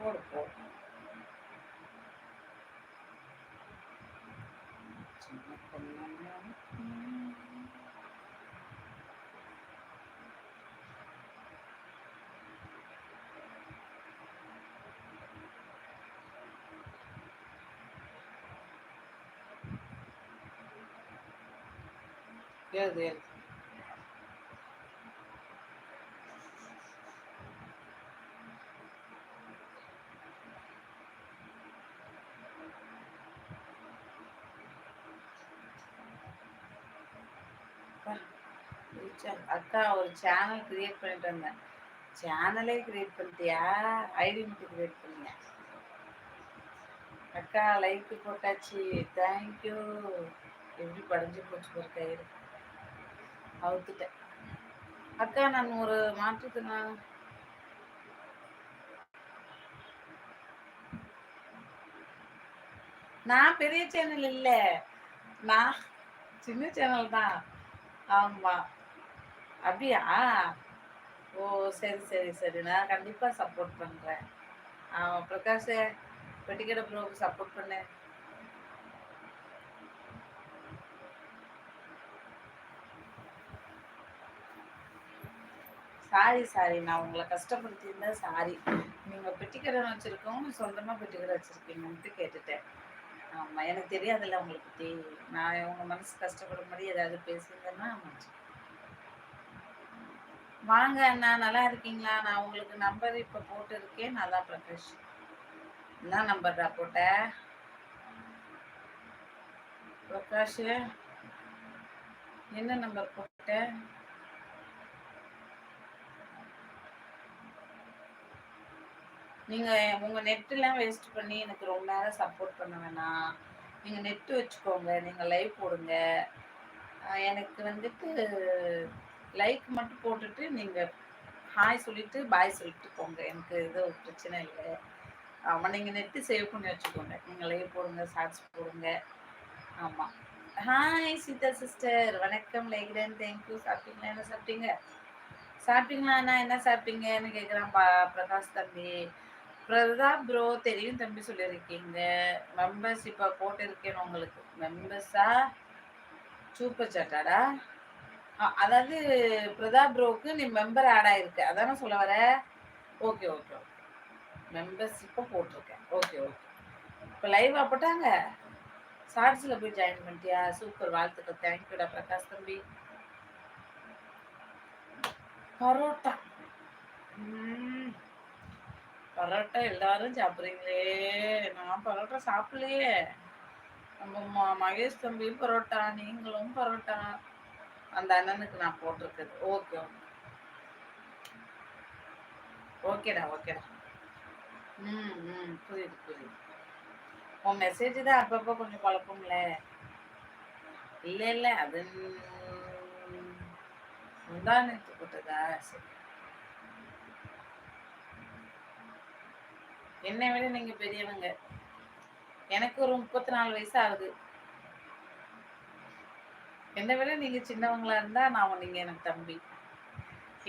போடு போடு. சின்ன பொண்ணு. எழுது எழுது. அக்கா ஒரு சேனல் கிரியேட் பண்ணிட்டு வந்தேன். சேனலே கிரியேட் பண்ணிட்டியா? ஐடி மட்டும் கிரியேட் பண்ணியா? அக்கா லைக் போட்டாச்சு. தேங்க்யூ. எப்படி படிஞ்சு போச்சு ஒரு கயிறு. அவுத்துட்டேன். அக்கா நான் ஒரு மாற்றத்துனா நான் பெரிய சேனல் இல்ல, நான் சின்ன சேனல் தான். ஆமா. அப்படியா? ஓ சரி சரி சரி, நான் கண்டிப்பா சப்போர்ட் பண்றேன். பிரகாஷ் வெட்டிக்கடை ப்ரோக்கு சப்போர்ட் பண்ணு. சாரி சாரி, நான் உங்களை கஷ்டப்படுத்தியிருந்தா சாரி. நீங்க பெட்டிக்கடை வச்சிருக்கோம், சொந்தமா பெட்டிக்கடை வச்சிருக்கீங்கன்ட்டு கேட்டுட்டேன். ஆமா, எனக்கு தெரியாதுல்ல உங்களை பத்தி. நான் உங்க மனசு கஷ்டப்படும் மாதிரி ஏதாவது பேசியிருந்தேன்னா வாங்க அண்ணா, நல்லா இருக்கீங்களா? நான் உங்களுக்கு நம்பர் இப்ப போட்டு இருக்கேன். நல்லா பிரகாஷ். என்ன நம்பர்டா போட்ட பிரகாஷ்? என்ன நம்பர் போட்ட? நீங்க உங்க நெட்லாம் வேஸ்ட் பண்ணி எனக்கு ரொம்ப நேரம் சப்போர்ட் பண்ண வேணாம். நீங்க நெட் வச்சுக்கோங்க, நீங்க லைவ் போடுங்க. எனக்கு வந்துட்டு லைக் மட்டும் போட்டுட்டு நீங்க ஹாய் சொல்லிட்டு பாய் சொல்லிட்டு போங்க. எனக்கு எதுவும் பிரச்சனை இல்லை. ஆமாம், நீங்கள் நெட்டு சேவ் பண்ணி வச்சுக்கோங்க. நீங்கள் லைவ் போடுங்க, ஷார்ட்ஸ் போடுங்க. ஆமாம். ஹாய் சீதா சிஸ்டர், வணக்கம். லைக்டன் தேங்க்யூ. சாப்பிட்டீங்களா? என்ன சாப்பிட்டீங்க? சாப்பிட்டீங்களா அண்ணா? என்ன சாப்பிட்டீங்கன்னு கேட்குறான் பிரகாஷ் தம்பி. பிரதாப் ப்ரோ தெரியும் தம்பி சொல்லியிருக்கீங்க. மெம்பர்ஸ் இப்போ போட்டிருக்கேன் உங்களுக்கு. மெம்பர்ஸா சூப்பர் சாட்டாடா? அதாவது பிரதாப் ப்ரோவுக்கு நீ மெம்பர் ஆட் ஆயிருக்கு, அதானே சொல்ல வர? Okay okay okay. மெம்பர்ஷிப்பை போட்டிருக்கேன். Okay okay. இப்போ லைவா போட்டாங்க? ஷார்ட்ஸில் போய் ஜாயின் பண்ணிட்டியா? சூப்பர், வாழ்த்துக்கள். தேங்க்யூடா பிரகாஷ் தம்பி. பரோட்டா. பரோட்டா எல்லாரும் சாப்பிட்றீங்களே, நான் பரோட்டா சாப்பிடலையே. நம்ம மகேஷ் தம்பி பரோட்டா, நீங்களும் பரோட்டா. அந்த அண்ணனுக்கு நான் போட்டிருக்குது. Okay okay. ஓகேடா ஓகேடா. புரியுது புரியுது. உன் மெசேஜ் தான் அப்பப்போ கொஞ்சம் குழப்பம்ல. இல்லை இல்லை, அது முந்தானத்து போட்டதா? சரி. என்னை விட நீங்க பெரியவங்க. எனக்கு ஒரு 34 வயசு ஆகுது. என்னை விட நீங்க சின்னவங்களா இருந்தா நீங்க எனக்கு தம்பி.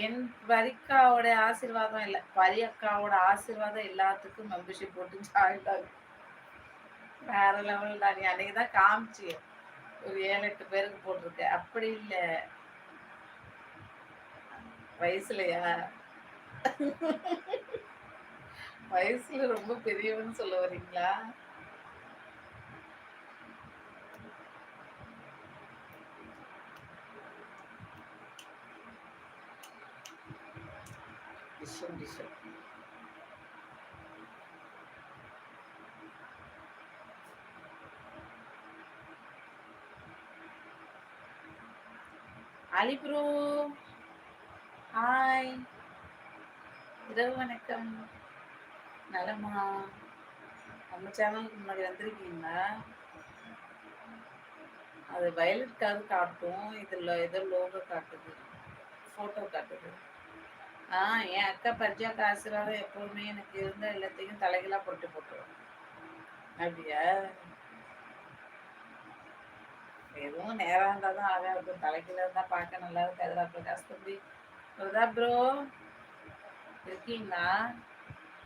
என் பரிக்காவோட ஆசீர்வாதம் இல்லை, பரியக்காவோட ஆசீர்வாதம் எல்லாத்துக்கும் மெம்பர்ஷிப் போட்டு ஜாயின் ஆகும். வேற லெவல் தான். நீ அன்னைக்கு தான் காமிச்சு ஒரு 7-8 பேருக்கு போட்டிருக்க. அப்படி இல்லை வயசுலையா? வயசுல ரொம்ப பெரியவன்னு சொல்ல வரீங்களா? டிஷம் டிஷம். அலிப்ரோ ஹாய், இரவு வணக்கம். நலமா? நம்ம சேனலுக்கு முன்னாடி வந்திருக்கீங்களா? அது வயலட்காவது காட்டும், இதில் ஏதோ லோகோ காட்டுது, ஃபோட்டோ காட்டுது. என் அக்கா பர்ஜாக்கு ஆசீர்வாதம் எப்பவுமே எனக்கு இருந்த எல்லாத்தையும் தலைகளாக போட்டு போட்டுருவோம். அப்படியா? எதுவும் நேரம் இருந்தால் தான் ஆகாது. தலைகீழ இருந்தால் பார்க்க நல்லா இருக்காதுடா பிரகாஷ் தம்பி. பிரதாப் ப்ரோ இருக்கீங்களா?